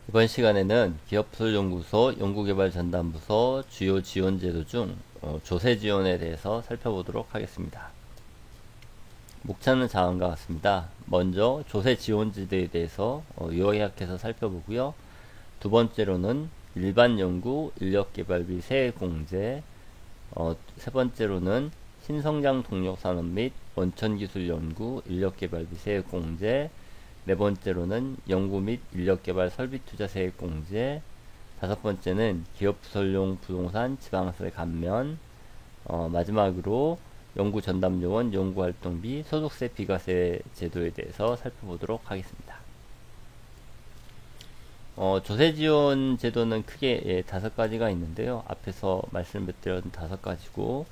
이번 시간에는 기업부설연구소 연구개발전담부서 주요 지원제도 중 조세지원에 대해서 살펴보도록 하겠습니다. 목차는 다음과 같습니다. 먼저 조세지원제도에 대해서 요약해서 살펴보고요. 두 번째로는 일반연구, 인력개발비 세액공제, 세 번째로는 신성장 동력산업 및 원천기술연구, 인력개발비 세액공제, 네 번째로는 연구 및 인력개발 설비투자 세액공제, 다섯 번째는 기업부설용 부동산 지방세 감면, 마지막으로 연구 전담요원 연구활동비 소득세 비과세 제도에 대해서 살펴보도록 하겠습니다. 조세지원 제도는 크게 다섯 가지가 있는데요. 앞에서 말씀드렸던 다섯 가지고,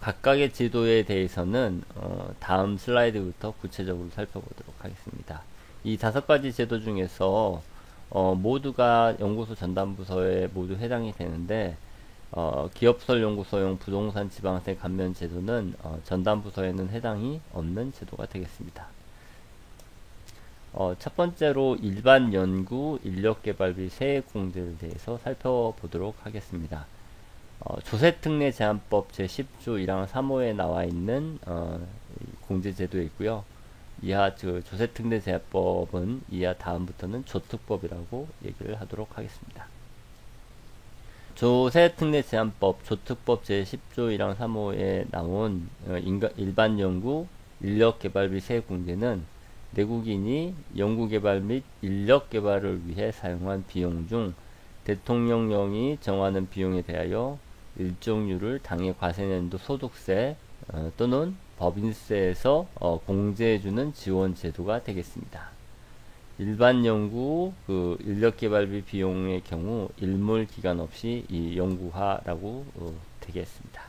각각의 제도에 대해서는 다음 슬라이드부터 구체적으로 살펴보도록 하겠습니다. 이 다섯 가지 제도 중에서 모두가 연구소 전담부서에 모두 해당이 되는데, 기업부설연구소용 부동산 지방세 감면 제도는 전담부서에는 해당이 없는 제도가 되겠습니다. 첫 번째로 일반 연구 인력개발비 세액공제에 대해서 살펴보도록 하겠습니다. 조세특례 제한법 제10조 1항 3호에 나와 있는 공제제도에 있고요. 이하 조세특례 제한법은 이하 다음부터는 조특법이라고 얘기를 하도록 하겠습니다. 조세특례 제한법 조특법 제10조 1항 3호에 나온 일반 연구 인력개발비 세액공제는 내국인이 연구개발 및 인력개발을 위해 사용한 비용 중 대통령령이 정하는 비용에 대하여 일정률을 당해 과세년도 소득세 또는 법인세에서 공제해주는 지원 제도가 되겠습니다. 일반 연구 인력개발비 비용의 경우 일몰 기간 없이 이 연구하라고 되겠습니다.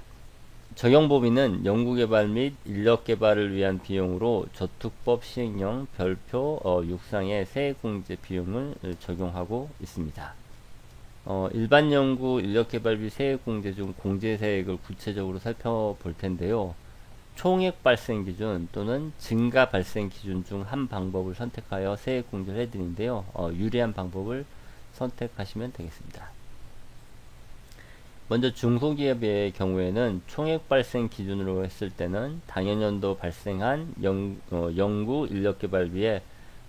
적용 범위는 연구개발 및 인력개발을 위한 비용으로 조특법 시행령 별표 6상의 세액공제 비용을 적용하고 있습니다. 일반 연구 인력개발비 세액공제 중 공제세액을 구체적으로 살펴볼 텐데요. 총액 발생 기준 또는 증가 발생 기준 중 한 방법을 선택하여 세액공제를 해드리는데요. 유리한 방법을 선택하시면 되겠습니다. 먼저 중소기업의 경우에는 총액 발생 기준으로 했을 때는 당해년도 발생한 연구 인력개발비의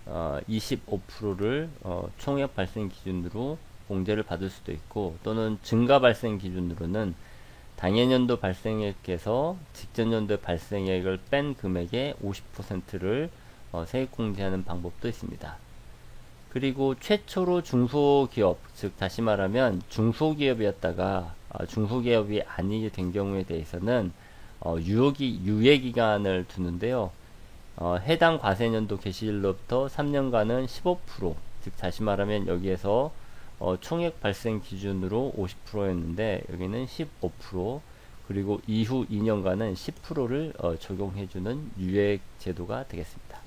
25%를 총액 발생 기준으로 공제를 받을 수도 있고, 또는 증가 발생 기준으로는 당해년도 발생액에서 직전년도의 발생액을 뺀 금액의 50%를 세액공제하는 방법도 있습니다. 그리고 최초로 중소기업, 즉 다시 말하면 중소기업이었다가 중소기업이 아니게 된 경우에 대해서는 유예기간을 두는데요. 해당 과세년도 개시일로부터 3년간은 15%, 즉 다시 말하면 여기에서 총액 발생 기준으로 50%였는데 여기는 15%, 그리고 이후 2년간은 10%를 적용해주는 유예 제도가 되겠습니다.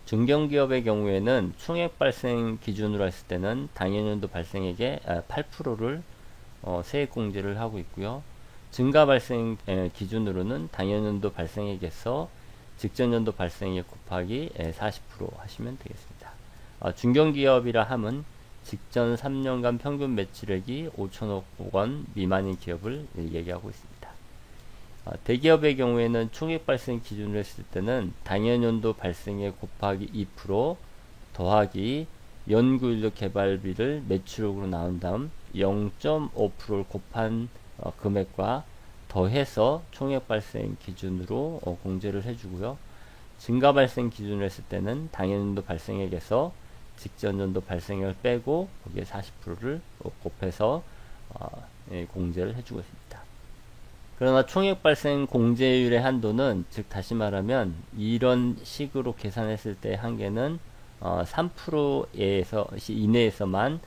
중견기업의 경우에는 총액 발생 기준으로 했을 때는 당해년도 발생액의 8%를 세액공제를 하고 있고요. 증가 발생 기준으로는 당해년도 발생액에서 직전년도 발생액 곱하기 40% 하시면 되겠습니다. 중견기업이라 함은 직전 3년간 평균 매출액이 5천억 원 미만인 기업을 얘기하고 있습니다. 대기업의 경우에는 총액 발생 기준으로 했을 때는 당해년도 발생액 곱하기 2% 더하기 연구인력 개발비를 매출액으로 나온 다음 0.5%를 곱한 금액과 더해서 총액 발생 기준으로 공제를 해주고요. 증가 발생 기준으로 했을 때는 당해년도 발생액에서 직전년도 발생액을 빼고 거기에 40%를 곱해서 공제를 해주고 있습니다. 그러나 총액 발생 공제율의 한도는, 즉 다시 말하면 이런 식으로 계산했을 때 한계는 3%에서 이내에서만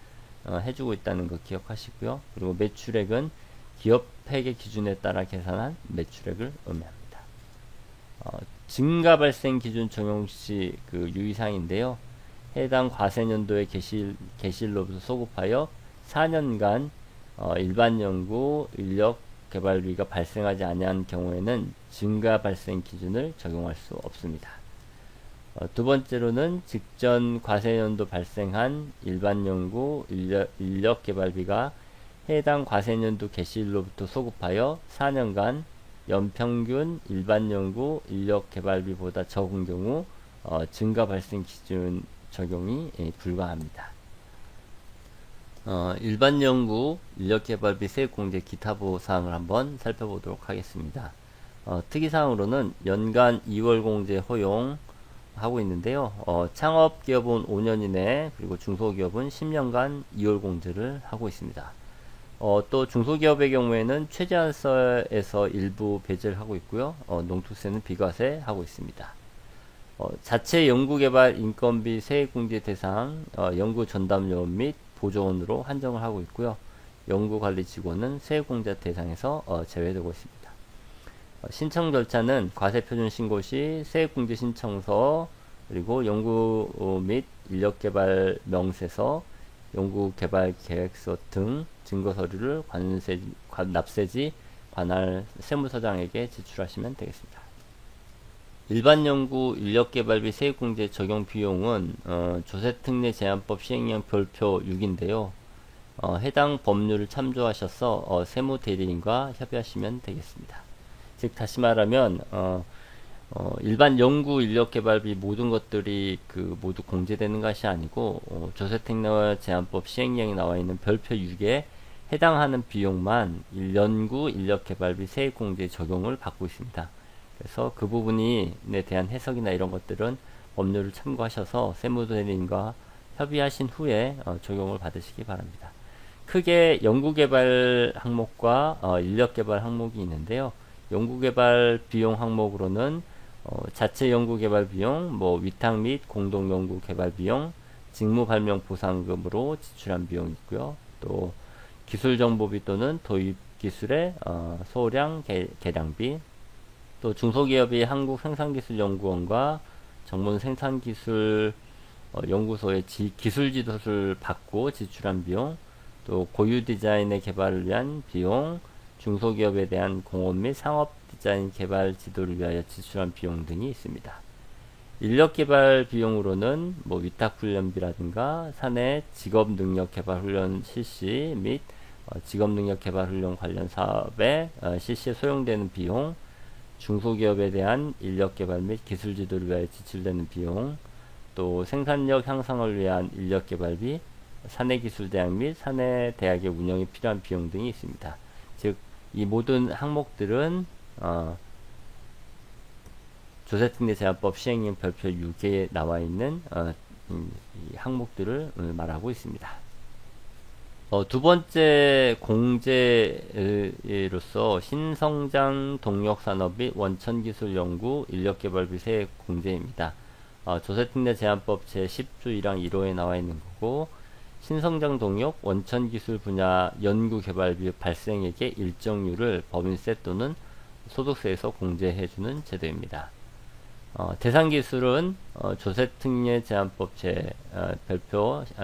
해주고 있다는 거 기억하시고요. 그리고 매출액은 기업회계 기준에 따라 계산한 매출액을 의미합니다. 증가 발생 기준 적용 시 유의사항인데요. 해당 과세년도의 개시일로부터 소급하여 4년간 일반 연구 인력 개발비가 발생하지 아니한 경우에는 증가 발생 기준을 적용할 수 없습니다. 두 번째로는 직전 과세년도 발생한 일반 연구 인력 개발비가 해당 과세년도 개시일로부터 소급하여 4년간 연평균 일반 연구 인력 개발비보다 적은 경우 증가 발생 기준 적용이 불가합니다. 일반 연구 인력 개발비 세액 공제 기타 보호 사항을 한번 살펴보도록 하겠습니다. 특이사항으로는 연간 2월 공제 허용하고 있는데요. 창업기업은 5년 이내, 그리고 중소기업은 10년간 2월 공제를 하고 있습니다. 또 중소기업의 경우에는 최저한세에서 일부 배제를 하고 있고요. 농투세는 비과세 하고 있습니다. 자체 연구개발 인건비 세액공제 대상 연구 전담요원 및 보조원으로 한정을 하고 있고요. 연구관리직원은 세액공제 대상에서 제외되고 있습니다. 신청 절차는 과세표준 신고 시 세액공제 신청서, 그리고 연구 및 인력개발 명세서, 연구개발 계획서 등 증거서류를 납세지 관할 세무서장에게 제출하시면 되겠습니다. 일반 연구 인력개발비 세액공제 적용 비용은 조세특례 제한법 시행령 별표 6인데요. 해당 법률을 참조하셔서 세무대리인과 협의하시면 되겠습니다. 즉 다시 말하면 일반 연구 인력개발비 모든 것들이 모두 공제되는 것이 아니고 조세특례 제한법 시행령에 나와 있는 별표 6에 해당하는 비용만 연구 인력개발비 세액공제 적용을 받고 있습니다. 그래서 그 부분에 대한 해석이나 이런 것들은 법률을 참고하셔서 세무대리인과 협의하신 후에 적용을 받으시기 바랍니다. 크게 연구개발 항목과 인력개발 항목이 있는데요. 연구개발 비용 항목으로는 자체 연구개발 비용, 위탁 및 공동연구개발 비용, 직무발명 보상금으로 지출한 비용이 있고요. 또 기술정보비 또는 도입기술의 소량 개량비, 또 중소기업이 한국생산기술연구원과 전문생산기술 연구소의 기술지도를 받고 지출한 비용, 또 고유 디자인의 개발을 위한 비용, 중소기업에 대한 공업 및 상업 디자인 개발 지도를 위하여 지출한 비용 등이 있습니다. 인력개발 비용으로는 위탁훈련비라든가 사내 직업능력개발훈련 실시 및 직업능력개발훈련 관련 사업에 실시에 소용되는 비용, 중소기업에 대한 인력개발 및 기술지도를 위하여 지출되는 비용, 또 생산력 향상을 위한 인력개발비, 사내기술대학 및 사내대학의 운영에 필요한 비용 등이 있습니다. 즉, 이 모든 항목들은 조세특례 제한법 시행령 별표 6에 나와 있는 이 항목들을 말하고 있습니다. 두 번째 공제로서 신성장 동력산업 및 원천기술연구 인력개발비 세액 공제입니다. 조세특례 제한법 제10조 1항 1호에 나와 있는 거고, 신성장 동력 원천기술 분야 연구개발비 발생액의 일정률을 법인세 또는 소득세에서 공제해주는 제도입니다. 대상기술은 조세특례 제한법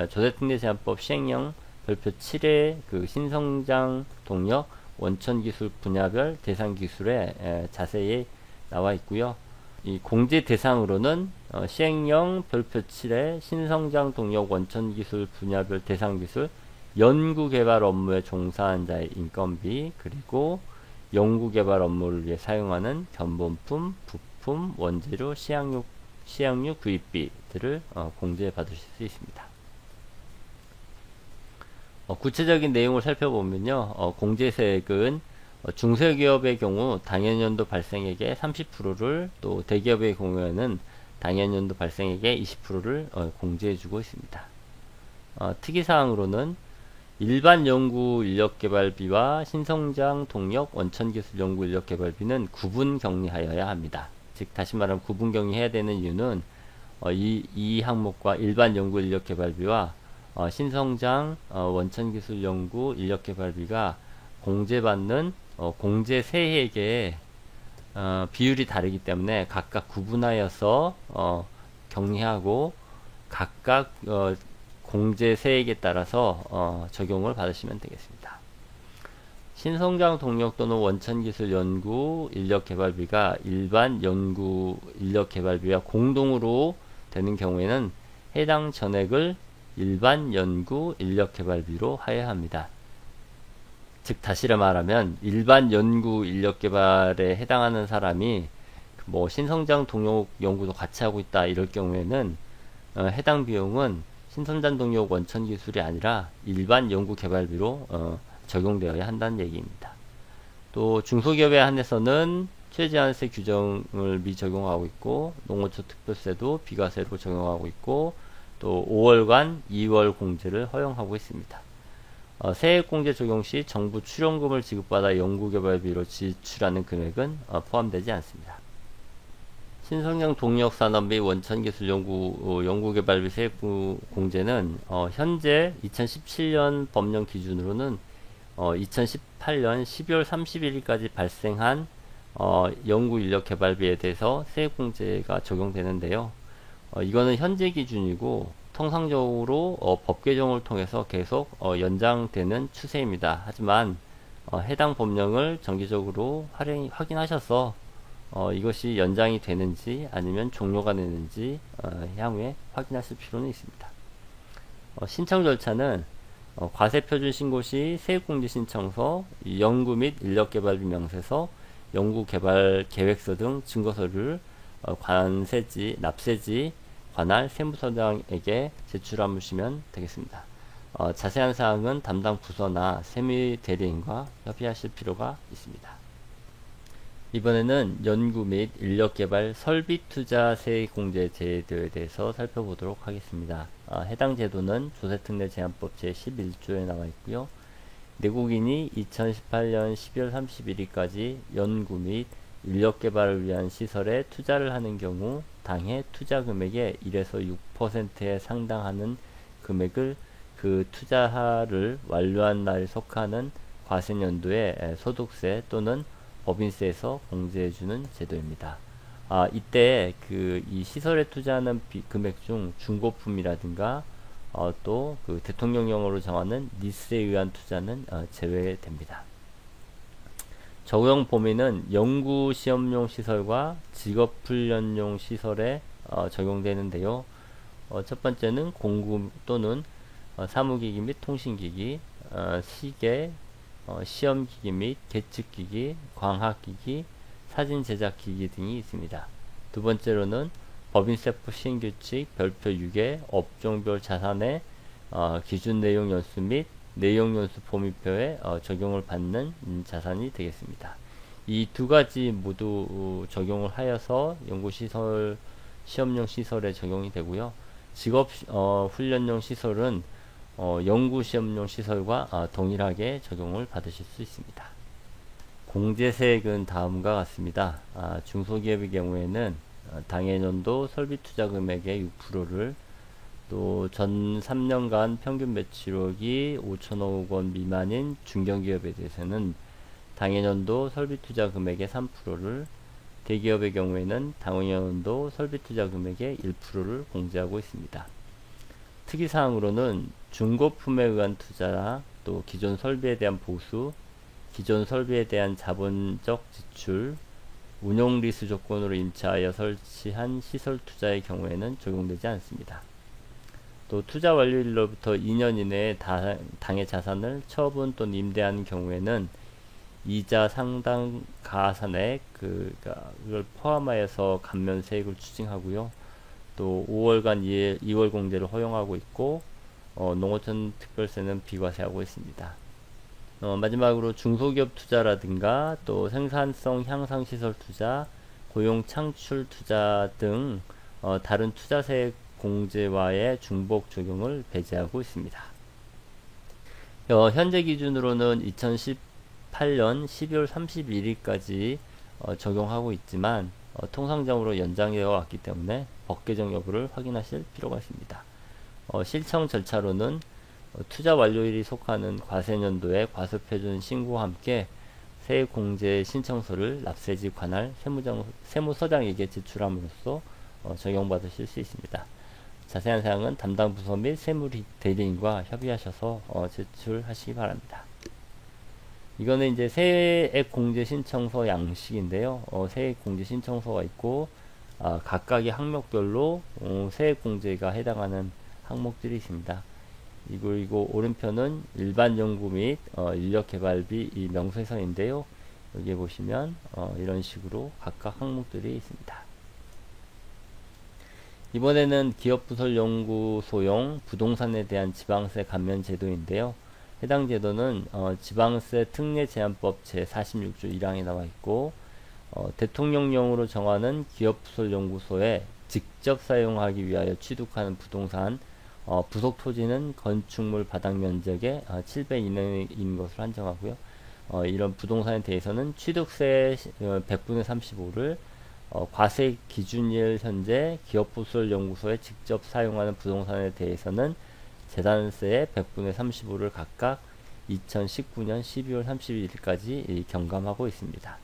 조세특례 제한법 시행령 별표 7의 신성장 동력 원천기술 분야별 대상기술에 자세히 나와 있고요. 이 공제 대상으로는 시행령 별표 7의 신성장 동력 원천기술 분야별 대상기술 연구개발 업무에 종사한 자의 인건비, 그리고 연구개발 업무를 위해 사용하는 견본품, 부품, 원재료, 시향류 구입비들을 공제 받으실 수 있습니다. 구체적인 내용을 살펴보면요. 공제세액은 중소기업의 경우 당해년도 발생액의 30%를, 또 대기업의 경우에는 당해년도 발생액의 20%를 공제해주고 있습니다. 특이사항으로는 일반 연구 인력개발비와 신성장 동력 원천기술 연구 인력개발비는 구분 격리하여야 합니다. 즉 다시 말하면 구분 격리해야 되는 이유는 이 항목과 일반 연구 인력개발비와 신성장 원천기술 연구 인력개발비가 공제받는 공제세액의 비율이 다르기 때문에 각각 구분하여서 격리하고 각각 공제세액에 따라서 적용을 받으시면 되겠습니다. 신성장 동력 또는 원천기술 연구 인력 개발비가 일반 연구 인력 개발비와 공동으로 되는 경우에는 해당 전액을 일반 연구 인력 개발비로 하야합니다. 즉 다시 말하면 일반 연구 인력 개발에 해당하는 사람이 뭐 신성장 동력 연구도 같이 하고 있다 이럴 경우에는 해당 비용은 신성장 동력 원천 기술이 아니라 일반 연구 개발비로 적용되어야 한다는 얘기입니다. 또 중소기업에 한해서는 최저한세 규정을 미적용하고 있고 농어촌 특별세도 비과세로 적용하고 있고 또 5월간 2월 공제를 허용하고 있습니다. 세액공제 적용 시 정부 출연금을 지급받아 연구개발비로 지출하는 금액은 포함되지 않습니다. 신성장 동력산업 및 원천기술 연구개발비 세액공제는 현재 2017년 법령 기준으로는 2018년 12월 31일까지 발생한 연구인력개발비에 대해서 세액공제가 적용되는데요. 이거는 현재 기준이고 통상적으로 법 개정을 통해서 계속 연장되는 추세입니다. 하지만 해당 법령을 정기적으로 확인하셔서 이것이 연장이 되는지 아니면 종료가 되는지 향후에 확인하실 필요는 있습니다. 신청 절차는 과세표준 신고 시 세액공제 신청서, 연구 및 인력개발비 명세서, 연구개발 계획서 등 증거서를 관세지, 납세지, 관할 세무서장에게 제출하시면 되겠습니다. 자세한 사항은 담당 부서나 세무대리인과 협의하실 필요가 있습니다. 이번에는 연구 및 인력개발 설비투자 세액공제 제도에 대해서 살펴보도록 하겠습니다. 해당 제도는 조세특례 제한법 제11조에 나와 있고요. 내국인이 2018년 12월 31일까지 연구 및 인력개발을 위한 시설에 투자를 하는 경우 당해 투자 금액의 1에서 6%에 상당하는 금액을 그 투자를 완료한 날에 속하는 과세년도에 소득세 또는 법인세에서 공제해주는 제도입니다. 이때 이 시설에 투자하는 금액 중 중고품이라든가 또 그 대통령령으로 정하는 니스에 의한 투자는 제외됩니다. 적용 범위는 연구시험용 시설과 직업훈련용 시설에 적용되는데요. 첫 번째는 공구 또는 사무기기 및 통신기기, 시계, 시험기기 및 계측기기, 광학기기, 사진제작기기 등이 있습니다. 두 번째로는 법인세법 시행규칙 별표 6의 업종별 자산의 기준 내용 연수 및 내용 연수 범위표에 적용을 받는 자산이 되겠습니다. 이 두 가지 모두 적용을 하여서 연구시설, 시험용 시설에 적용이 되고요. 직업 훈련용 시설은 연구시험용 시설과 동일하게 적용을 받으실 수 있습니다. 공제세액은 다음과 같습니다. 중소기업의 경우에는 당해년도 설비투자 금액의 6%를 또 전 3년간 평균 매출액이 5천억 원 미만인 중견기업에 대해서는 당해년도 설비투자 금액의 3%를, 대기업의 경우에는 당해년도 설비투자 금액의 1%를 공제하고 있습니다. 특이사항으로는 중고품에 의한 투자나 또 기존 설비에 대한 보수, 기존 설비에 대한 자본적 지출, 운용 리스 조건으로 임차하여 설치한 시설 투자의 경우에는 적용되지 않습니다. 또 투자 완료일로부터 2년 이내에 당해 자산을 처분 또는 임대하는 경우에는 이자 상당 가산액 그걸 포함하여서 감면세액을 추징하고요. 또 5월간 2월 공제를 허용하고 있고 농어촌 특별세는 비과세하고 있습니다. 마지막으로 중소기업 투자라든가 또 생산성 향상 시설 투자, 고용 창출 투자 등 다른 투자세액 공제와의 중복 적용을 배제하고 있습니다. 현재 기준으로는 2018년 12월 31일까지 적용하고 있지만 통상적으로 연장되어 왔기 때문에 법 개정 여부를 확인하실 필요가 있습니다. 실청 절차로는 투자 완료일이 속하는 과세년도의 과세표준 신고와 함께 세액공제 신청서를 납세지 관할 세무서장에게 제출함으로써 적용받으실 수 있습니다. 자세한 사항은 담당 부서 및 세무대리인과 협의하셔서 제출하시기 바랍니다. 이거는 이제 세액 공제 신청서 양식인데요. 세액 공제 신청서가 있고, 각각의 항목별로 세액 공제가 해당하는 항목들이 있습니다. 그리고 오른편은 일반 연구 및 인력 개발비 이 명세서인데요. 여기 보시면 이런 식으로 각각 항목들이 있습니다. 이번에는 기업부설연구소용 부동산에 대한 지방세 감면 제도인데요. 해당 제도는 지방세 특례제한법 제46조 1항에 나와 있고, 대통령령으로 정하는 기업부설연구소에 직접 사용하기 위하여 취득하는 부동산 부속 토지는 건축물 바닥 면적의 7배 이내인 것으로 한정하고요. 이런 부동산에 대해서는 취득세 100분의 35를 과세 기준일 현재 기업부설연구소에 직접 사용하는 부동산에 대해서는 재산세의 100분의 35를 각각 2019년 12월 31일까지 경감하고 있습니다.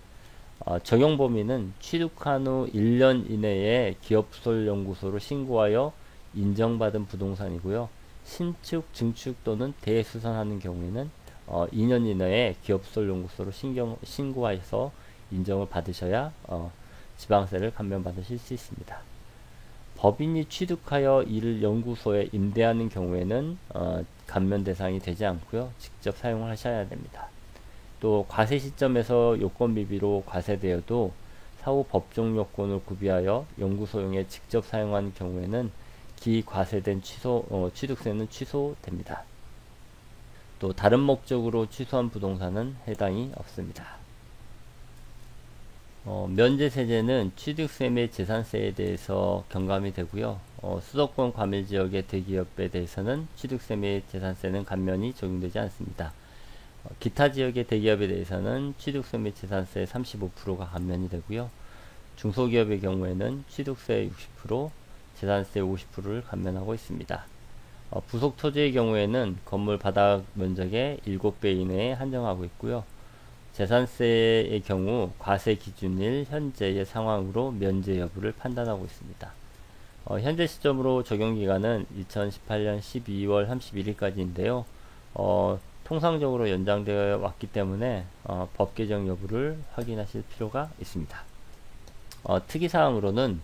적용 범위는 취득한 후 1년 이내에 기업부설연구소로 신고하여 인정받은 부동산이고요. 신축, 증축 또는 대수선하는 경우에는 2년 이내에 기업부설연구소로 신고하여서 인정을 받으셔야 지방세를 감면받으실 수 있습니다. 법인이 취득하여 이를 연구소에 임대하는 경우에는 감면 대상이 되지 않고요. 직접 사용을 하셔야 됩니다. 또 과세 시점에서 요건비비로 과세되어도 사후 법정 요건을 구비하여 연구소용에 직접 사용하는 경우에는 기과세된 취득세는 취소됩니다. 또 다른 목적으로 취소한 부동산은 해당이 없습니다. 면제세제는 취득세 및 재산세에 대해서 경감이 되고요. 수도권 과밀지역의 대기업에 대해서는 취득세 및 재산세는 감면이 적용되지 않습니다. 기타 지역의 대기업에 대해서는 취득세 및 재산세 35%가 감면이 되고요. 중소기업의 경우에는 취득세 60%, 재산세 50%를 감면하고 있습니다. 부속 토지의 경우에는 건물 바닥 면적의 7배 이내에 한정하고 있고요. 재산세의 경우 과세 기준일 현재의 상황으로 면제 여부를 판단하고 있습니다. 현재 시점으로 적용기간은 2018년 12월 31일까지인데요. 통상적으로 연장되어 왔기 때문에 법 개정 여부를 확인하실 필요가 있습니다. 특이사항으로는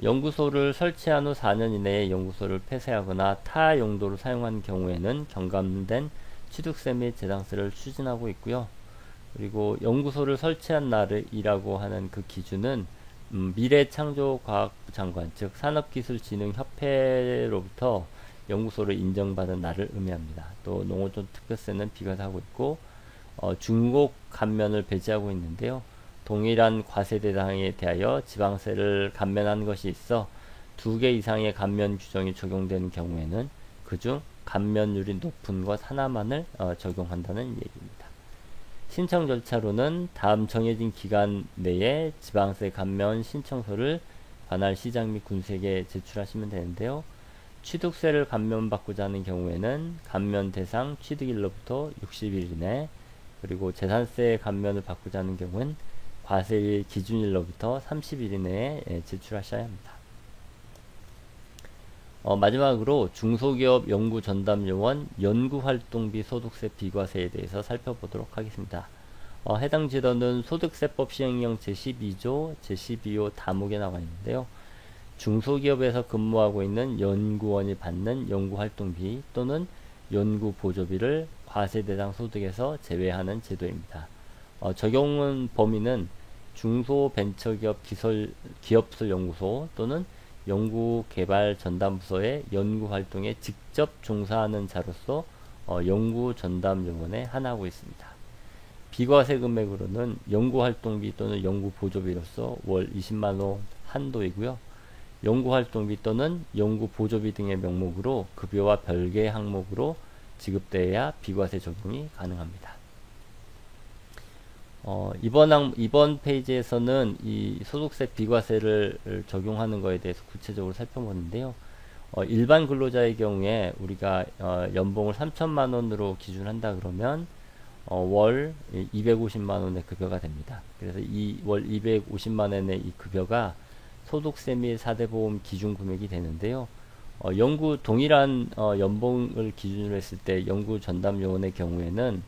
연구소를 설치한 후 4년 이내에 연구소를 폐쇄하거나 타 용도로 사용한 경우에는 경감된 취득세 및 재산세를 추진하고 있고요. 그리고 연구소를 설치한 날이라고 하는 그 기준은 미래창조과학부 장관, 즉 산업기술진흥협회로부터 연구소를 인정받은 날을 의미합니다. 또 농어촌 특별세는 비과세하고 있고 중복 감면을 배제하고 있는데요. 동일한 과세 대상에 대하여 지방세를 감면하는 것이 있어 2개 이상의 감면 규정이 적용되는 경우에는 그중 감면율이 높은 것 하나만을 적용한다는 얘기입니다. 신청 절차로는 다음 정해진 기간 내에 지방세 감면 신청서를 관할 시장 및 군수에게 제출하시면 되는데요. 취득세를 감면받고자 하는 경우에는 감면 대상 취득일로부터 60일 이내, 그리고 재산세 감면을 받고자 하는 경우는 과세일 기준일로부터 30일 이내에 제출하셔야 합니다. 마지막으로 중소기업 연구전담요원 연구활동비 소득세 비과세에 대해서 살펴보도록 하겠습니다. 해당 제도는 소득세법 시행령 제12조 제12호 다목에 나와 있는데요. 중소기업에서 근무하고 있는 연구원이 받는 연구활동비 또는 연구보조비를 과세 대상 소득에서 제외하는 제도입니다. 적용 범위는 중소벤처기업 기업부설연구소 또는 연구개발전담부서의 연구활동에 직접 종사하는 자로서 연구전담요원에 한하고 있습니다. 비과세 금액으로는 연구활동비 또는 연구보조비로서 월 20만원 한도이고요. 연구활동비 또는 연구보조비 등의 명목으로 급여와 별개의 항목으로 지급되어야 비과세 적용이 가능합니다. 이번 페이지에서는 이 소득세 비과세를 적용하는 것에 대해서 구체적으로 살펴보는데요. 일반 근로자의 경우에 우리가 연봉을 3천만원으로 기준한다 그러면 월 250만원의 급여가 됩니다. 그래서 이 월 250만원의 이 급여가 소득세 및 4대 보험 기준 금액이 되는데요. 동일한 연봉을 기준으로 했을 때 연구 전담 요원의 경우에는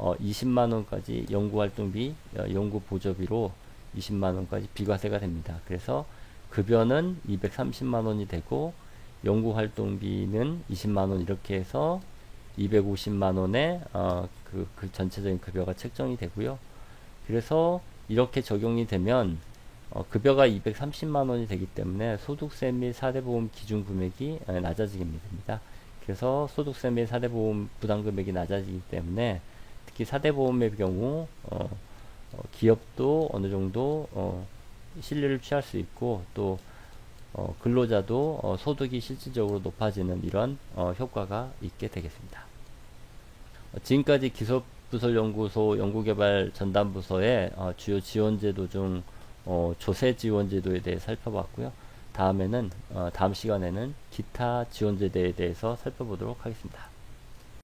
20만원까지 연구활동비, 연구보조비로 20만원까지 비과세가 됩니다. 그래서 급여는 230만원이 되고 연구활동비는 20만원 이렇게 해서 250만원의 그 전체적인 급여가 책정이 되고요. 그래서 이렇게 적용이 되면 급여가 230만원이 되기 때문에 소득세 및 4대 보험 기준 금액이 낮아지게 됩니다. 그래서 소득세 및 4대 보험 부담 금액이 낮아지기 때문에 특히 4대 보험의 경우 기업도 어느 정도 실리를 취할 수 있고 또 근로자도 소득이 실질적으로 높아지는 이런 효과가 있게 되겠습니다. 지금까지 기술부설연구소 연구개발 전담부서의 주요 지원제도 중 조세 지원제도에 대해 살펴봤고요. 다음 시간에는 기타 지원제도에 대해서 살펴보도록 하겠습니다.